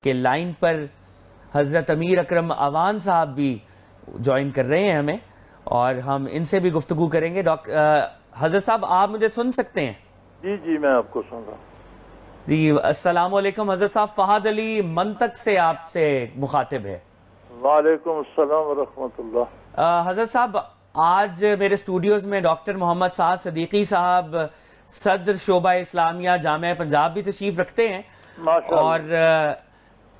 کہ لائن پر حضرت امیر اکرم اوان صاحب بھی جوائن کر رہے ہیں ہمیں، اور ہم ان سے بھی گفتگو کریں گے۔ حضرت صاحب آپ مجھے سن سکتے ہیں؟ جی جی میں آپ کو سن رہا ہوں۔ جی السلام علیکم حضرت صاحب، فہد علی منطق سے آپ سے مخاطب ہے۔ وعلیکم السلام ورحمۃ اللہ۔ حضرت صاحب آج میرے اسٹوڈیوز میں ڈاکٹر محمد سعد صدیقی صاحب، صدر شعبہ اسلامیہ جامعہ پنجاب بھی تشریف رکھتے ہیں، اور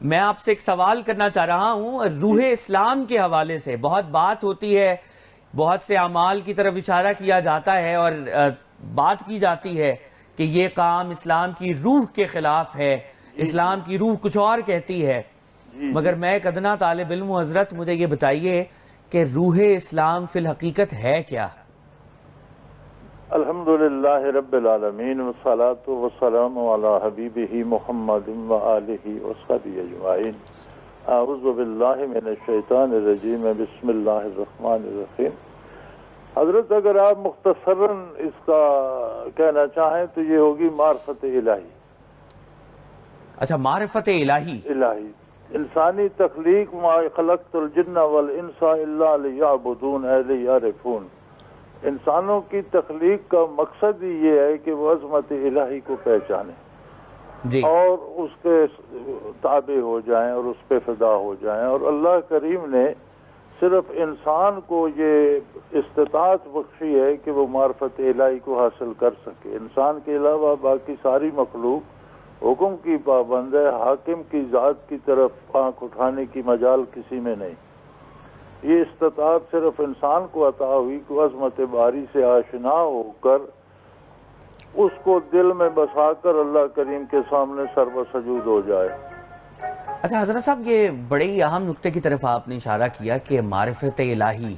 میں آپ سے ایک سوال کرنا چاہ رہا ہوں روح اسلام کے حوالے سے۔ بہت بات ہوتی ہے، بہت سے اعمال کی طرف اشارہ کیا جاتا ہے اور بات کی جاتی ہے کہ یہ کام اسلام کی روح کے خلاف ہے، اسلام کی روح کچھ اور کہتی ہے، مگر میں ایک ادنا طالب علم ہوں حضرت، مجھے یہ بتائیے کہ روح اسلام فی الحقیقت ہے کیا؟ الحمدللہ رب العالمین والصلاة والسلام علی حبیبہ محمد وآلہ وصحبہ اجمعین۔ اعوذ باللہ من الشیطان الرجیم، بسم اللہ الرحمن الرحیم۔ حضرت اگر آپ مختصراً اس کا کہنا چاہیں تو یہ ہوگی معرفت الہی۔ اچھا، معرفت الہی۔ انسانی تخلیق، ما خلقت الجن والانس الا لیعبدون اے لیعرفون۔ انسانوں کی تخلیق کا مقصد ہی یہ ہے کہ وہ عظمت الہی کو پہچانیں اور اس کے تابع ہو جائیں اور اس پہ فدا ہو جائیں، اور اللہ کریم نے صرف انسان کو یہ استطاعت بخشی ہے کہ وہ معرفت الہی کو حاصل کر سکے۔ انسان کے علاوہ باقی ساری مخلوق حکم کی پابند ہے، حاکم کی ذات کی طرف آنکھ اٹھانے کی مجال کسی میں نہیں۔ یہ استطاعت صرف انسان کو عطا ہوئی کہ عظمت باری سے آشنا ہو کر اس کو دل میں بسا کر اللہ کریم کے سامنے سر و سجود ہو جائے۔ اچھا حضرت صاحب، یہ بڑے ہی اہم نقطے کی طرف آپ نے اشارہ کیا کہ معرفت الہی،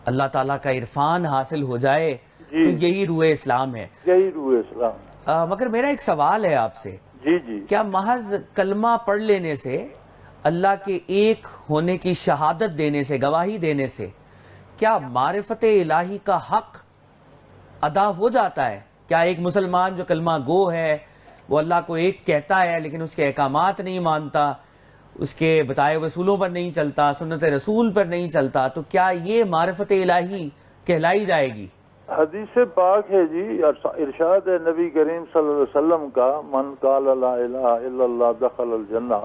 اللہ تعالیٰ کا عرفان حاصل ہو جائے تو یہی روح اسلام ہے۔ یہی روح اسلام۔ مگر میرا ایک سوال ہے آپ سے، کیا محض کلمہ پڑھ لینے سے، اللہ کے ایک ہونے کی شہادت دینے سے، گواہی دینے سے، کیا معرفت الہی کا حق ادا ہو جاتا ہے؟ کیا ایک مسلمان جو کلمہ گو ہے، وہ اللہ کو ایک کہتا ہے لیکن اس کے احکامات نہیں مانتا، اس کے بتائے اصولوں پر نہیں چلتا، سنت رسول پر نہیں چلتا، تو کیا یہ معرفت الہی کہلائی جائے گی؟ حدیث پاک ہے جی، ارشاد ہے نبی کریم صلی اللہ علیہ وسلم کا، من قال لا الہ الا اللہ دخل الجنہ،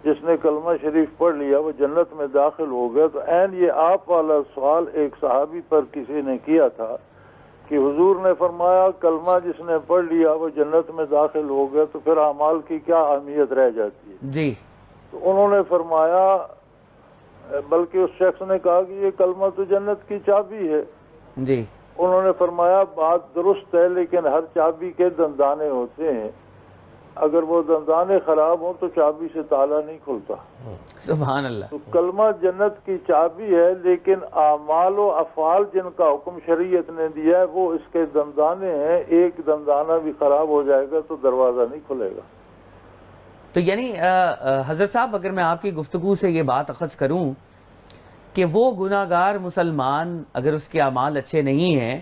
جس نے کلمہ شریف پڑھ لیا وہ جنت میں داخل ہو گیا۔ تو عین یہ آپ والا سوال ایک صحابی پر کسی نے کیا تھا کہ حضور نے فرمایا کلمہ جس نے پڑھ لیا وہ جنت میں داخل ہو گیا، تو پھر اعمال کی کیا اہمیت رہ جاتی ہے؟ جی، تو انہوں نے فرمایا، بلکہ اس شخص نے کہا کہ یہ کلمہ تو جنت کی چابی ہے۔ جی، انہوں نے فرمایا بات درست ہے، لیکن ہر چابی کے دندانے ہوتے ہیں، اگر وہ دندانے خراب ہوں تو چابی سے تالا نہیں کھلتا۔ سبحان اللہ۔ تو کلمہ جنت کی چابی ہے، لیکن اعمال و افعال جن کا حکم شریعت نے دیا ہے وہ اس کے دندانے ہیں، ایک دندانہ بھی خراب ہو جائے گا تو دروازہ نہیں کھلے گا۔ تو یعنی حضرت صاحب، اگر میں آپ کی گفتگو سے یہ بات اخذ کروں کہ وہ گناہگار مسلمان اگر اس کے اعمال اچھے نہیں ہیں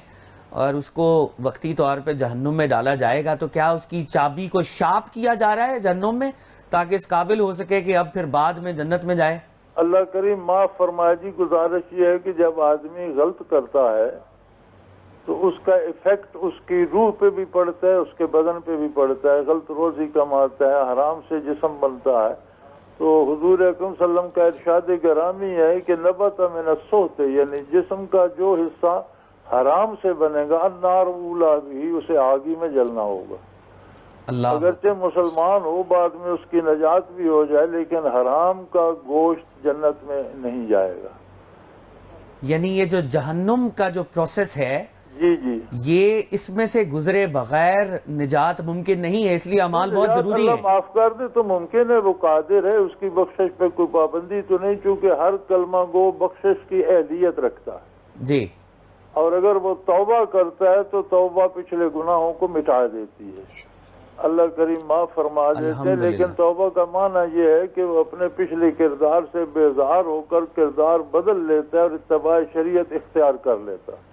اور اس کو وقتی طور پہ جہنم میں ڈالا جائے گا، تو کیا اس کی چابی کو شارپ کیا جا رہا ہے جہنم میں تاکہ اس قابل ہو سکے کہ اب پھر بعد میں جنت میں جائے؟ اللہ کریم معاف فرمائے جی، گزارش یہ ہے کہ جب آدمی غلط کرتا ہے تو اس کا ایفیکٹ اس کی روح پہ بھی پڑتا ہے، اس کے بدن پہ بھی پڑتا ہے، غلط روزی کماتا ہے، حرام سے جسم بنتا ہے۔ تو حضور اکرم صلی اللہ علیہ وسلم کا ارشاد گرامی ہے کہ نبت من السحت، یعنی جسم کا جو حصہ حرام سے بنے گا، النار اولا بھی، اسے آگی میں جلنا ہوگا۔ اگرچہ مسلمان ہو، بعد میں اس کی نجات بھی ہو جائے، لیکن حرام کا گوشت جنت میں نہیں جائے گا۔ یعنی یہ جو جہنم کا جو پروسیس ہے، جی جی، یہ اس میں سے گزرے بغیر نجات ممکن نہیں ہے، اس لیے اعمال بہت ضروری ہے۔ اللہ معاف کر دے تو ممکن ہے، وہ قادر ہے، اس کی بخشش پہ کوئی پابندی تو نہیں، چونکہ ہر کلمہ گو بخشش کی اہلیت رکھتا ہے۔ جی، اور اگر وہ توبہ کرتا ہے تو توبہ پچھلے گناہوں کو مٹا دیتی ہے، اللہ کریم معاف فرما دیتے ہیں۔ لیکن توبہ کا معنی یہ ہے کہ وہ اپنے پچھلے کردار سے بیزار ہو کر کردار بدل لیتا ہے اور اتباع شریعت اختیار کر لیتا ہے۔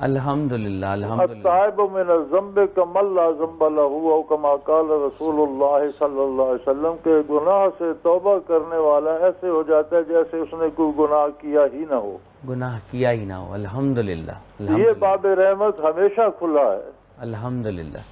الحمدللہ الحمدللہ. التائب من الذنب کمن لا ذنب له او کما قال رسول اللہ صلی اللہ علیہ وسلم کہ گناہ سے توبہ کرنے والا ایسے ہو جاتا ہے جیسے اس نے کوئی گناہ کیا ہی نہ ہو. گناہ کیا ہی نہ ہو. الحمدللہ یہ الحمدللہ باب رحمت ہمیشہ کھلا ہے، الحمدللہ.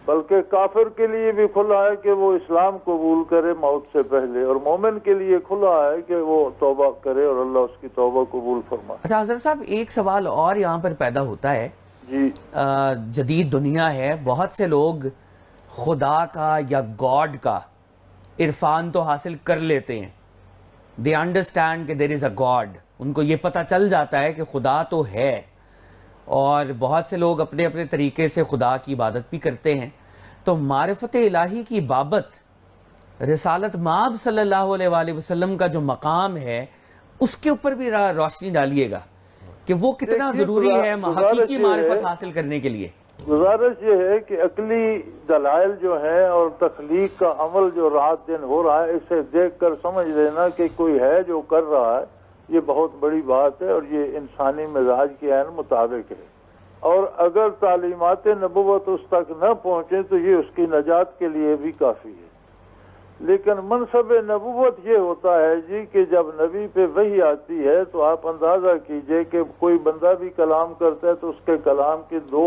بلکہ کافر کے لیے بھی کھلا ہے کہ وہ اسلام قبول کرے موت سے پہلے، اور مومن کے لیے کھلا ہے کہ وہ توبہ کرے اور اللہ اس کی توبہ قبول فرمائے. اچھا حضرت صاحب، ایک سوال اور یہاں پر پیدا ہوتا ہے. جی جدید دنیا ہے، بہت سے لوگ خدا کا یا گاڈ کا عرفان تو حاصل کر لیتے ہیں. دے انڈرسٹینڈ کہ دیر از اے گاڈ. ان کو یہ پتہ چل جاتا ہے کہ خدا تو ہے، اور بہت سے لوگ اپنے اپنے طریقے سے خدا کی عبادت بھی کرتے ہیں. تو معرفت الہی کی بابت رسالت مآب صلی اللہ علیہ وآلہ وسلم کا جو مقام ہے، اس کے اوپر بھی روشنی ڈالیے گا کہ وہ کتنا ضروری ہے حقیقی معرفت حاصل کرنے کے لیے. گزارش یہ ہے کہ عقلی دلائل جو ہیں اور تخلیق کا عمل جو رات دن ہو رہا ہے، اسے دیکھ کر سمجھ لینا کہ کوئی ہے جو کر رہا ہے، یہ بہت بڑی بات ہے، اور یہ انسانی مزاج کے عین مطابق ہے. اور اگر تعلیمات نبوت اس تک نہ پہنچے تو یہ اس کی نجات کے لیے بھی کافی ہے. لیکن منصب نبوت یہ ہوتا ہے جی کہ جب نبی پہ وحی آتی ہے تو آپ اندازہ کیجئے کہ کوئی بندہ بھی کلام کرتا ہے تو اس کے کلام کے دو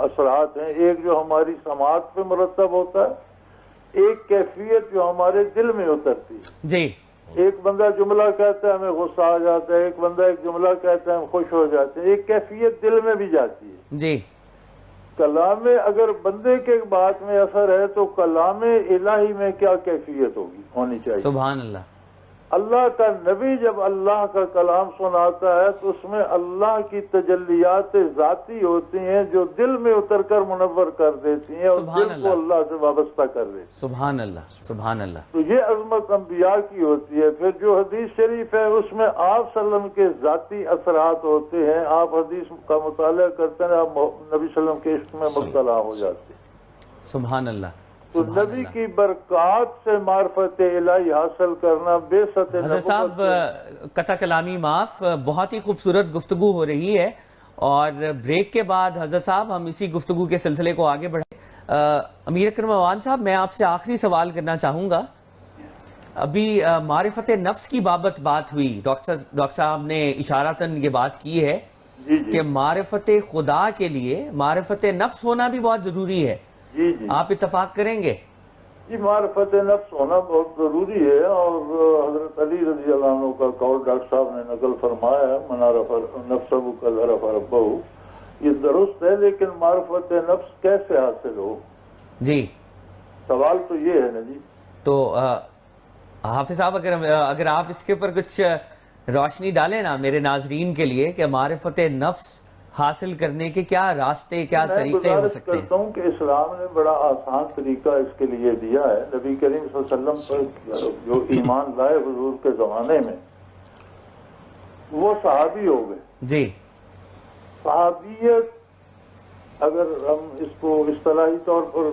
اثرات ہیں. ایک جو ہماری سماعت پہ مرتب ہوتا ہے، ایک کیفیت جو ہمارے دل میں اترتی ہے. جی. ایک بندہ جملہ کہتا ہے ہمیں غصہ آ جاتا ہے، ایک بندہ ایک جملہ کہتا ہے ہم خوش ہو جاتے ہیں. ایک کیفیت دل میں بھی جاتی ہے. جی. کلام میں اگر بندے کے بات میں اثر ہے تو کلام الہی میں کیا کیفیت ہونی چاہیے. سبحان اللہ. اللہ کا نبی جب اللہ کا کلام سناتا ہے تو اس میں اللہ کی تجلیات ذاتی ہوتی ہیں جو دل میں اتر کر منور کر دیتی ہیں اور دل کو اللہ سے وابستہ کر دیتی ہیں. سبحان اللہ سبحان اللہ. تو یہ عظمت انبیاء کی ہوتی ہے. پھر جو حدیث شریف ہے اس میں آپ صلی اللہ علیہ وسلم کے ذاتی اثرات ہوتے ہیں. آپ حدیث کا مطالعہ کرتے ہیں، آپ نبی صلی اللہ علیہ وسلم کے عشق میں مبتلا ہو جاتے ہیں. سبحان اللہ. تو نبی کی برکات سے معرفت الہی حاصل کرنا بے ست حضرت صاحب قطع کلامی معاف، بہت ہی خوبصورت گفتگو ہو رہی ہے، اور بریک کے بعد حضرت صاحب ہم اسی گفتگو کے سلسلے کو آگے بڑھائیں. امیر اکرم اوان صاحب، میں آپ سے آخری سوال کرنا چاہوں گا. ابھی معرفت نفس کی بات ہوئی، ڈاکٹر صاحب نے اشارتاً یہ بات کی ہے کہ معرفت خدا کے لیے معرفت نفس ہونا بھی بہت ضروری ہے. جی جی آپ اتفاق کریں گے؟ جی، معرفت نفس ہونا بہت ضروری ہے، اور حضرت علی رضی اللہ عنہ کا قول ڈاکٹر صاحب نے نقل فرمایا ہے، من عرف نفسہ قد عرف ربہ. یہ درست ہے، لیکن معرفت نفس کیسے حاصل ہو؟ جی، سوال تو یہ ہے نا جی. تو حافظ صاحب اگر آپ اس کے اوپر کچھ روشنی ڈالیں نا میرے ناظرین کے لیے کہ معرفت نفس حاصل کرنے کے کیا راستے، کیا طریقے ہو سکتے ہیں. میں گزارش کرتا ہوں کہ اسلام نے بڑا آسان طریقہ اس کے لیے دیا ہے. نبی کریم صلی اللہ علیہ وسلم پر جو ایمان لائے حضور کے زمانے میں، وہ صحابی ہو گئے. جی. صحابیت اگر ہم اس کو اصطلاحی طور پر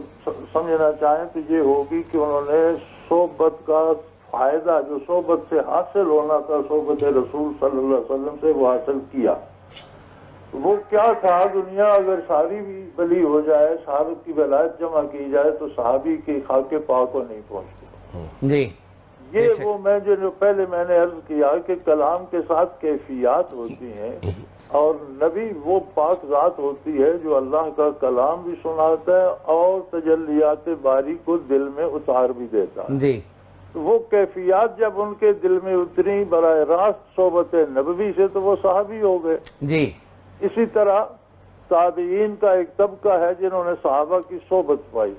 سمجھنا چاہیں تو یہ ہوگی کہ انہوں نے صحبت کا فائدہ جو صحبت سے حاصل ہونا تھا، صحبت رسول صلی اللہ علیہ وسلم سے، وہ حاصل کیا. وہ کیا تھا؟ دنیا اگر ساری بھی بلی ہو جائے، صحابت کی ولایت جمع کی جائے تو صحابی کی خاک پاک کو نہیں پہنچتی. جی. یہ وہ جو پہلے میں نے عرض کیا کہ کلام کے ساتھ کیفیات ہوتی ہیں، اور نبی وہ پاک ذات ہوتی ہے جو اللہ کا کلام بھی سناتا ہے اور تجلیات باری کو دل میں اتار بھی دیتا ہے. جی. وہ کیفیات جب ان کے دل میں اتری براہ راست صحبت نبوی سے تو وہ صحابی ہو گئے. جی. اسی طرح تابعین کا ایک طبقہ ہے جنہوں نے صحابہ کی صحبت پائی.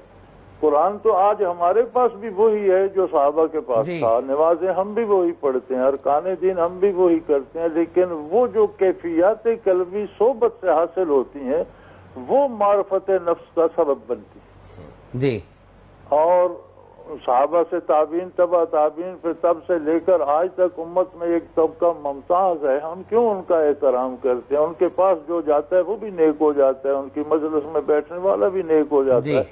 قرآن تو آج ہمارے پاس بھی وہی ہے جو صحابہ کے پاس تھا. نمازیں ہم بھی وہی پڑھتے ہیں، ارکان دین ہم بھی وہی کرتے ہیں، لیکن وہ جو کیفیات قلبی صحبت سے حاصل ہوتی ہیں وہ معرفت نفس کا سبب بنتی ہے. جی. اور صحابہ سے تابعین، تبع تابعین، پھر تب سے لے کر آج تک امت میں ایک طبقہ ممتاز ہے. ہم کیوں ان کا احترام کرتے ہیں؟ ان کے پاس جو جاتا ہے وہ بھی نیک ہو جاتا ہے، ان کی مجلس میں بیٹھنے والا بھی نیک ہو جاتا ہے.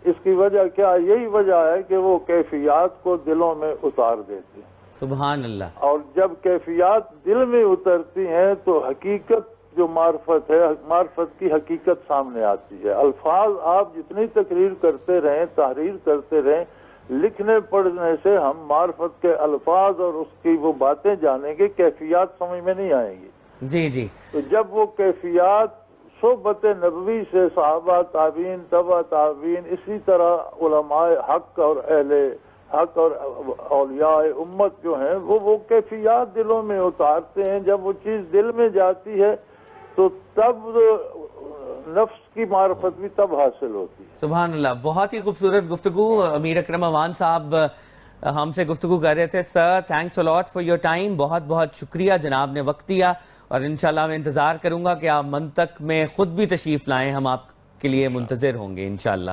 اس کی وجہ کیا؟ یہی وجہ ہے کہ وہ کیفیات کو دلوں میں اتار دیتے ہیں. سبحان اللہ. اور جب کیفیات دل میں اترتی ہیں تو حقیقت جو معرفت ہے، معرفت کی حقیقت سامنے آتی ہے. الفاظ آپ جتنی تقریر کرتے رہیں، تحریر کرتے رہیں، لکھنے پڑھنے سے ہم معرفت کے الفاظ اور اس کی وہ باتیں جانیں گے، کیفیات سمجھ میں نہیں آئیں گی. جی جی. تو جب وہ کیفیات صحبت نبوی سے صحابہ، تابعین، تبع تابعین، اسی طرح علماء حق اور اہل حق اور اولیاء امت جو ہیں وہ کیفیات دلوں میں اتارتے ہیں. جب وہ چیز دل میں جاتی ہے تو تب نفس کی معرفت بھی تب حاصل ہوتی ہے. سبحان اللہ. بہت ہی خوبصورت گفتگو. امیر اکرم اوان صاحب ہم سے گفتگو کر رہے تھے. Sir thanks a lot for your time. بہت بہت شکریہ، جناب نے وقت دیا، اور انشاءاللہ میں انتظار کروں گا کہ آپ منطق میں خود بھی تشریف لائیں. ہم آپ کے لیے منتظر ہوں گے انشاءاللہ.